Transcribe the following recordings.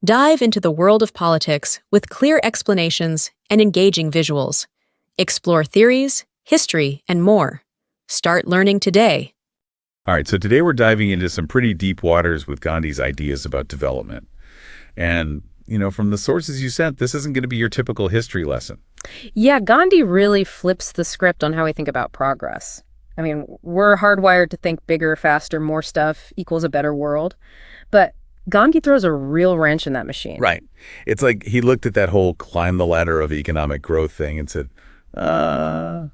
Dive into the world of politics with clear explanations and engaging visuals. Explore theories, history, and more. Start learning today. All right, so today we're diving into some pretty deep waters with Gandhi's ideas about development. And, from the sources you sent, this isn't going to be your typical history lesson. Yeah, Gandhi really flips the script on how we think about progress. I mean, we're hardwired to think bigger, faster, more stuff equals a better world. But Gandhi throws a real wrench in that machine. Right. It's like he looked at that whole climb the ladder of economic growth thing and said, wrong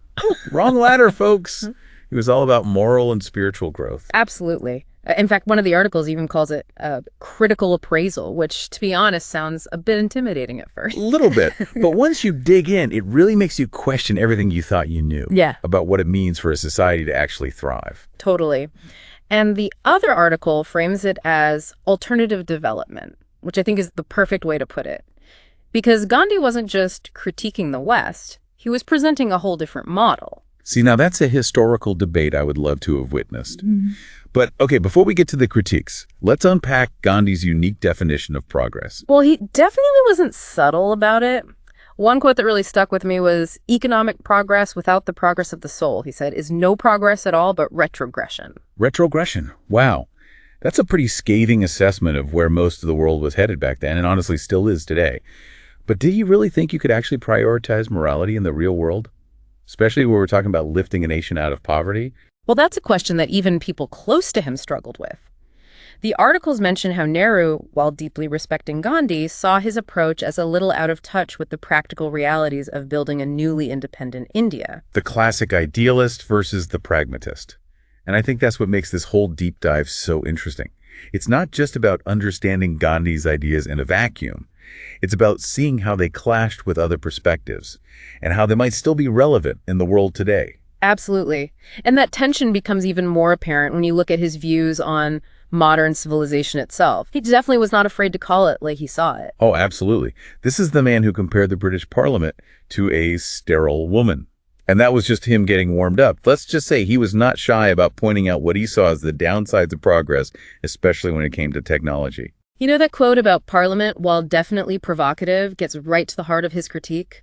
ladder, folks. It was all about moral and spiritual growth. Absolutely. In fact, one of the articles even calls it a critical appraisal, which, to be honest, sounds a bit intimidating at first. A little bit. But once you dig in, it really makes you question everything you thought you knew about what it means for a society to actually thrive. Totally. And the other article frames it as alternative development, which I think is the perfect way to put it. Because Gandhi wasn't just critiquing the West, he was presenting a whole different model. See, now that's a historical debate I would love to have witnessed. But, okay, before we get to the critiques, let's unpack Gandhi's unique definition of progress. Well, he definitely wasn't subtle about it. One quote that really stuck with me was, "Economic progress without the progress of the soul," he said, "is no progress at all but retrogression." Retrogression. Wow. That's a pretty scathing assessment of where most of the world was headed back then, and honestly still is today. But did you really think you could actually prioritize morality in the real world? Especially when we're talking about lifting a nation out of poverty? Well, that's a question that even people close to him struggled with. The articles mention how Nehru, while deeply respecting Gandhi, saw his approach as a little out of touch with the practical realities of building a newly independent India. The classic idealist versus the pragmatist. And I think that's what makes this whole deep dive so interesting. It's not just about understanding Gandhi's ideas in a vacuum. It's about seeing how they clashed with other perspectives and how they might still be relevant in the world today. Absolutely. And that tension becomes even more apparent when you look at his views on modern civilization itself. He definitely was not afraid to call it like he saw it. Oh, absolutely. This is the man who compared the British Parliament to a sterile woman. And that was just him getting warmed up. Let's just say he was not shy about pointing out what he saw as the downsides of progress, especially when it came to technology. You know that quote about Parliament, while definitely provocative, gets right to the heart of his critique?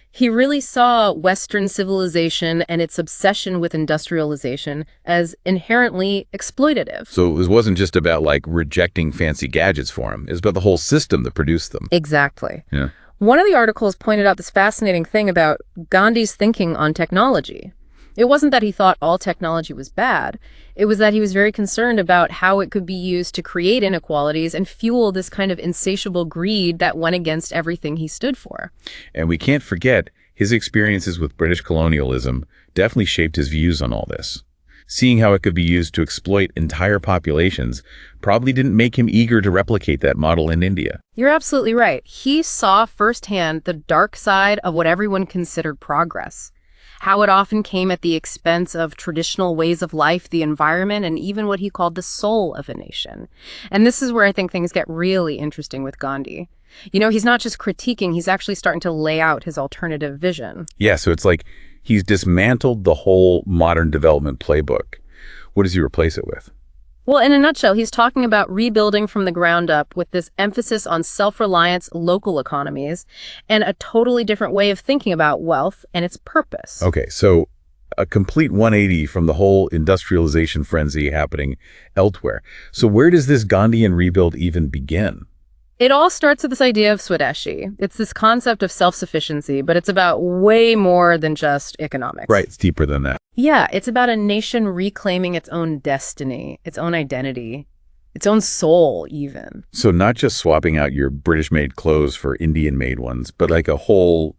He really saw Western civilization and its obsession with industrialization as inherently exploitative. So it wasn't just about rejecting fancy gadgets for him. It was about the whole system that produced them. Exactly. Yeah. One of the articles pointed out this fascinating thing about Gandhi's thinking on technology. It wasn't that he thought all technology was bad. It was that he was very concerned about how it could be used to create inequalities and fuel this kind of insatiable greed that went against everything he stood for. And we can't forget his experiences with British colonialism definitely shaped his views on all this. Seeing how it could be used to exploit entire populations probably didn't make him eager to replicate that model in India. You're absolutely right. He saw firsthand the dark side of what everyone considered progress. How it often came at the expense of traditional ways of life, the environment, and even what he called the soul of a nation. And this is where I think things get really interesting with Gandhi. He's not just critiquing, he's actually starting to lay out his alternative vision. Yeah, so it's like he's dismantled the whole modern development playbook. What does he replace it with? Well, in a nutshell, he's talking about rebuilding from the ground up with this emphasis on self-reliance, local economies, and a totally different way of thinking about wealth and its purpose. Okay, so a complete 180 from the whole industrialization frenzy happening elsewhere. So where does this Gandhian rebuild even begin? It all starts with this idea of Swadeshi. It's this concept of self-sufficiency, but it's about way more than just economics. Right, it's deeper than that. Yeah, it's about a nation reclaiming its own destiny, its own identity, its own soul even. So not just swapping out your British-made clothes for Indian-made ones, but like a whole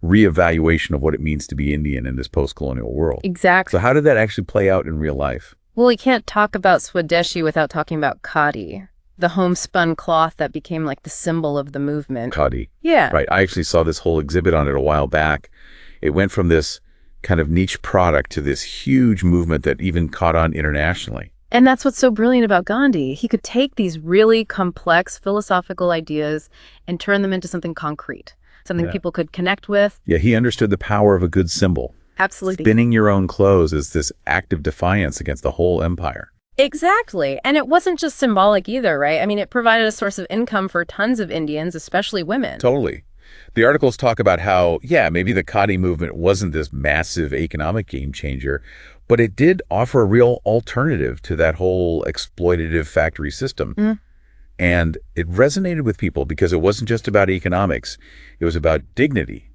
reevaluation of what it means to be Indian in this post-colonial world. Exactly. So how did that actually play out in real life? Well, we can't talk about Swadeshi without talking about khadi, the homespun cloth that became like the symbol of the movement. Khadi. Yeah. Right. I actually saw this whole exhibit on it a while back. It went from this kind of niche product to this huge movement that even caught on internationally. And that's what's so brilliant about Gandhi. He could take these really complex philosophical ideas and turn them into something concrete, something people could connect with. Yeah, he understood the power of a good symbol. Absolutely. Spinning your own clothes is this act of defiance against the whole empire. Exactly. And it wasn't just symbolic either, right? I mean, it provided a source of income for tons of Indians, especially women. Totally. The articles talk about how, yeah, maybe the Khadi movement wasn't this massive economic game changer, but it did offer a real alternative to that whole exploitative factory system. And it resonated with people because it wasn't just about economics. It was about dignity,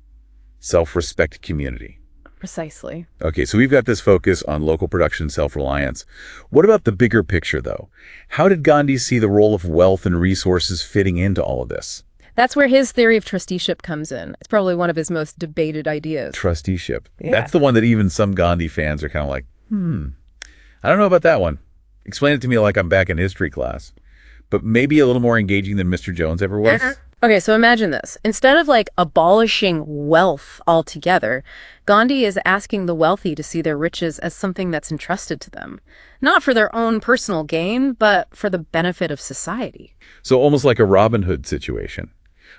self-respect, community. Precisely. Okay, so we've got this focus on local production, self-reliance. What about the bigger picture, though? How did Gandhi see the role of wealth and resources fitting into all of this? That's where his theory of trusteeship comes in. It's probably one of his most debated ideas. Trusteeship. Yeah. That's the one that even some Gandhi fans are kind of like, I don't know about that one. Explain it to me like I'm back in history class. But maybe a little more engaging than Mr. Jones ever was. Okay, so imagine this. Instead of abolishing wealth altogether, Gandhi is asking the wealthy to see their riches as something that's entrusted to them, not for their own personal gain, but for the benefit of society. So almost like a Robin Hood situation.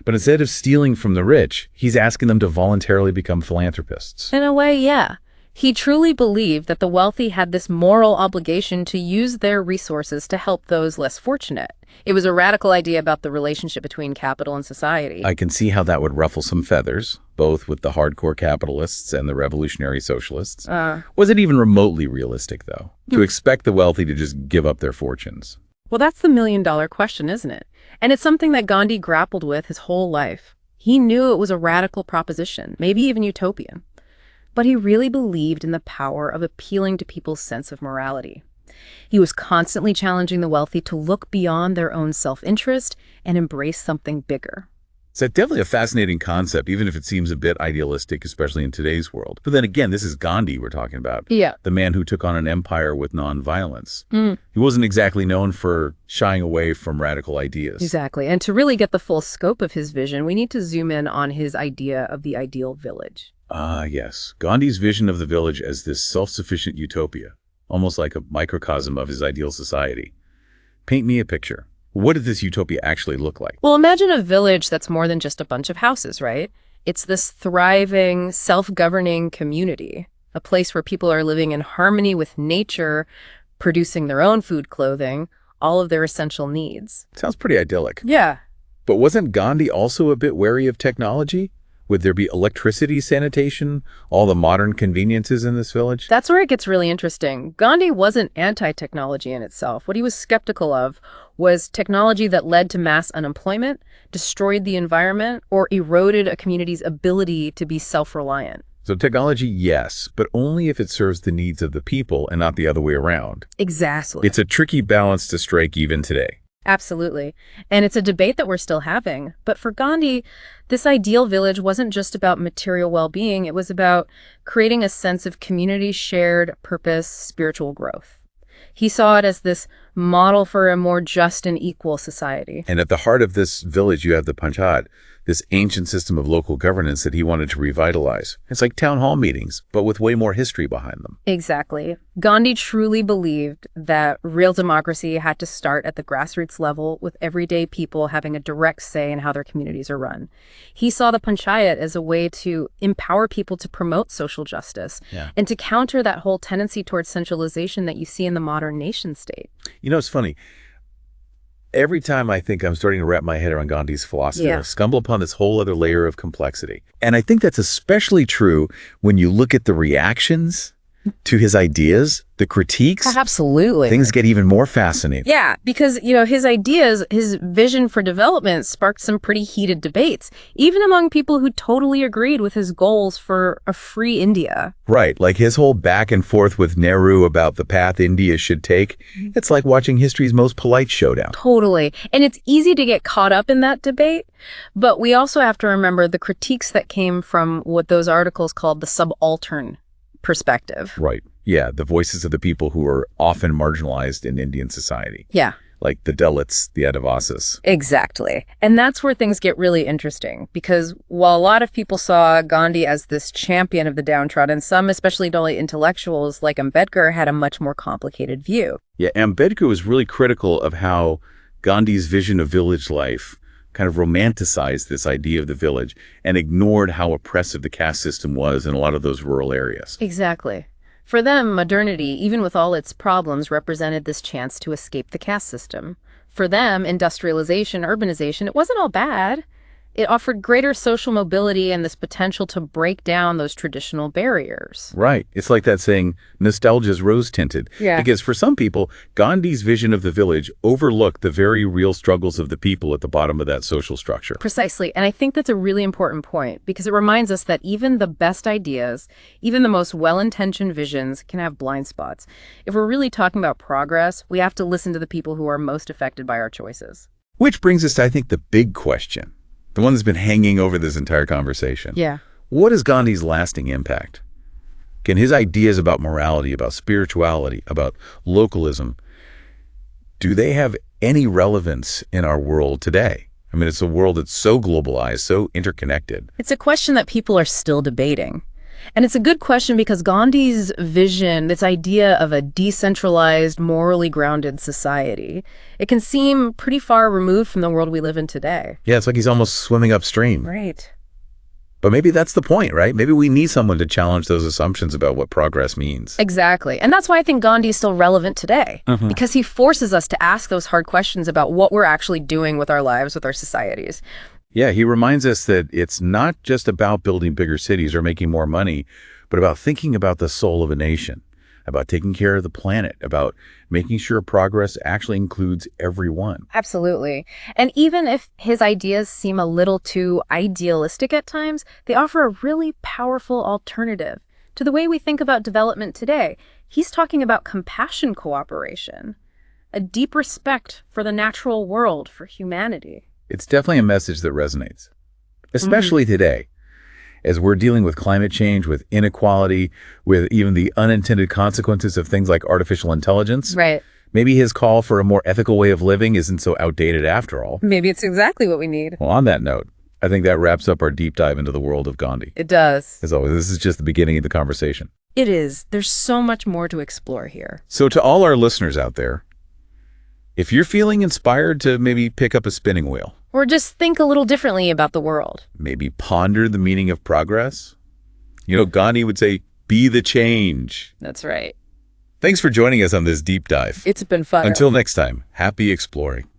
But instead of stealing from the rich, he's asking them to voluntarily become philanthropists. In a way, yeah. He truly believed that the wealthy had this moral obligation to use their resources to help those less fortunate. It was a radical idea about the relationship between capital and society. I can see how that would ruffle some feathers, both with the hardcore capitalists and the revolutionary socialists. Was it even remotely realistic, though, to expect the wealthy to just give up their fortunes? Well, that's the million-dollar question, isn't it? And it's something that Gandhi grappled with his whole life. He knew it was a radical proposition, maybe even utopian. But he really believed in the power of appealing to people's sense of morality. He was constantly challenging the wealthy to look beyond their own self-interest and embrace something bigger. It's definitely a fascinating concept, even if it seems a bit idealistic, especially in today's world. But then again, this is Gandhi we're talking about. Yeah. The man who took on an empire with nonviolence. He wasn't exactly known for shying away from radical ideas. Exactly. And to really get the full scope of his vision, we need to zoom in on his idea of the ideal village. Yes. Gandhi's vision of the village as this self-sufficient utopia, almost like a microcosm of his ideal society. Paint me a picture. What did this utopia actually look like? Well, imagine a village that's more than just a bunch of houses, right? It's this thriving, self-governing community, a place where people are living in harmony with nature, producing their own food, clothing, all of their essential needs. Sounds pretty idyllic. Yeah. But wasn't Gandhi also a bit wary of technology? Would there be electricity, sanitation, all the modern conveniences in this village? That's where it gets really interesting. Gandhi wasn't anti-technology in itself. What he was skeptical of was technology that led to mass unemployment, destroyed the environment, or eroded a community's ability to be self-reliant. So technology, yes, but only if it serves the needs of the people and not the other way around. Exactly. It's a tricky balance to strike even today. Absolutely. And it's a debate that we're still having. But for Gandhi, this ideal village wasn't just about material well-being. It was about creating a sense of community, shared purpose, spiritual growth. He saw it as this model for a more just and equal society. And at the heart of this village, you have the Panchayat, this ancient system of local governance that he wanted to revitalize. It's like town hall meetings, but with way more history behind them. Exactly. Gandhi truly believed that real democracy had to start at the grassroots level, with everyday people having a direct say in how their communities are run. He saw the Panchayat as a way to empower people to promote social justice and to counter that whole tendency towards centralization that you see in the modern nation state. You know, it's funny. Every time I think I'm starting to wrap my head around Gandhi's philosophy, I stumble upon this whole other layer of complexity. And I think that's especially true when you look at the reactions to his ideas, the critiques. Absolutely. Things get even more fascinating. Yeah, because, his ideas, his vision for development sparked some pretty heated debates, even among people who totally agreed with his goals for a free India. Right, like his whole back and forth with Nehru about the path India should take. It's like watching history's most polite showdown. Totally. And it's easy to get caught up in that debate, but we also have to remember the critiques that came from what those articles called the subaltern perspective. Right. Yeah, the voices of the people who are often marginalized in Indian society. Yeah. Like the Dalits, the Adivasis. Exactly. And that's where things get really interesting, because while a lot of people saw Gandhi as this champion of the downtrodden, some, especially intellectuals like Ambedkar, had a much more complicated view. Yeah, Ambedkar was really critical of how Gandhi's vision of village life kind of romanticized this idea of the village and ignored how oppressive the caste system was in a lot of those rural areas. Exactly. For them, modernity, even with all its problems, represented this chance to escape the caste system. For them, industrialization, urbanization, it wasn't all bad. It offered greater social mobility and this potential to break down those traditional barriers. Right. It's like that saying, nostalgia's rose-tinted. Yeah. Because for some people, Gandhi's vision of the village overlooked the very real struggles of the people at the bottom of that social structure. Precisely. And I think that's a really important point because it reminds us that even the best ideas, even the most well-intentioned visions can have blind spots. If we're really talking about progress, we have to listen to the people who are most affected by our choices. Which brings us to, I think, the big question. The one that's been hanging over this entire conversation. Yeah. What is Gandhi's lasting impact? Can his ideas about morality, about spirituality, about localism, do they have any relevance in our world today? I mean, it's a world that's so globalized, so interconnected. It's a question that people are still debating. And it's a good question because Gandhi's vision, this idea of a decentralized, morally grounded society, it can seem pretty far removed from the world we live in today. Yeah, it's like he's almost swimming upstream. Right. But maybe that's the point, right? Maybe we need someone to challenge those assumptions about what progress means. Exactly. And that's why I think Gandhi is still relevant today, because he forces us to ask those hard questions about what we're actually doing with our lives, with our societies. Yeah, he reminds us that it's not just about building bigger cities or making more money, but about thinking about the soul of a nation, about taking care of the planet, about making sure progress actually includes everyone. Absolutely. And even if his ideas seem a little too idealistic at times, they offer a really powerful alternative to the way we think about development today. He's talking about compassion cooperation, a deep respect for the natural world, for humanity. It's definitely a message that resonates, especially today, as we're dealing with climate change, with inequality, with even the unintended consequences of things like artificial intelligence. Right. Maybe his call for a more ethical way of living isn't so outdated after all. Maybe it's exactly what we need. Well, on that note, I think that wraps up our deep dive into the world of Gandhi. It does. As always, this is just the beginning of the conversation. It is. There's so much more to explore here. So to all our listeners out there, if you're feeling inspired to maybe pick up a spinning wheel, Or just think a little differently about the world. maybe ponder the meaning of progress. Gandhi would say, be the change. That's right. Thanks for joining us on this deep dive. It's been fun. Until next time, happy exploring.